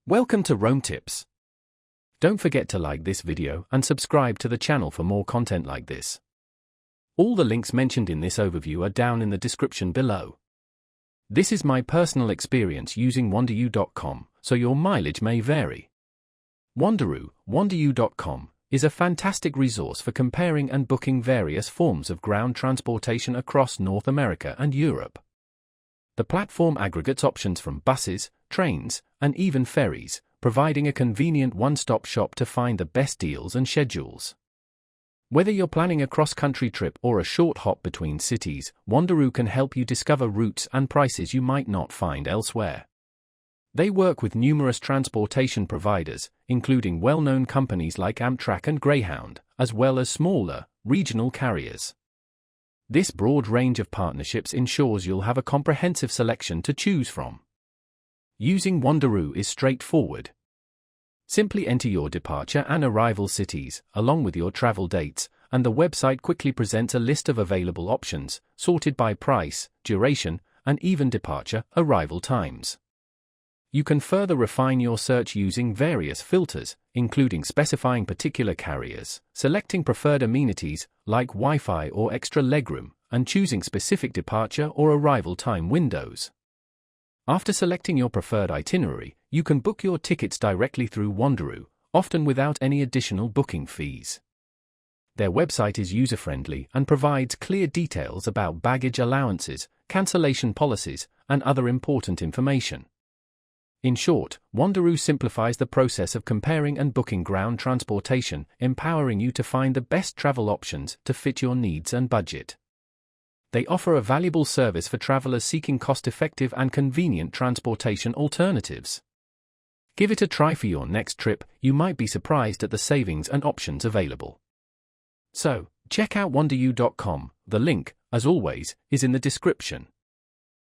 Welcome to Rome Tips. Don't forget to like this video and subscribe to the channel for more content like this. All the links mentioned in this overview are down in the description below. This is my personal experience using Wanderu.com, so your mileage may vary. Wanderu.com, is a fantastic resource for comparing and booking various forms of ground transportation across North America and Europe. The platform aggregates options from buses, trains, and even ferries, providing a convenient one-stop shop to find the best deals and schedules. Whether you're planning a cross-country trip or a short hop between cities, Wanderu can help you discover routes and prices you might not find elsewhere. They work with numerous transportation providers, including well-known companies like Amtrak and Greyhound, as well as smaller, regional carriers. This broad range of partnerships ensures you'll have a comprehensive selection to choose from. Using Wanderu is straightforward. Simply enter your departure and arrival cities, along with your travel dates, and the website quickly presents a list of available options, sorted by price, duration, and even departure/arrival times. You can further refine your search using various filters, including specifying particular carriers, selecting preferred amenities, like Wi-Fi or extra legroom, and choosing specific departure or arrival time windows. After selecting your preferred itinerary, you can book your tickets directly through Wanderu, often without any additional booking fees. Their website is user-friendly and provides clear details about baggage allowances, cancellation policies, and other important information. In short, Wanderu simplifies the process of comparing and booking ground transportation, empowering you to find the best travel options to fit your needs and budget. They offer a valuable service for travelers seeking cost-effective and convenient transportation alternatives. Give it a try for your next trip. You might be surprised at the savings and options available. So, check out Wanderu.com. The link, as always, is in the description.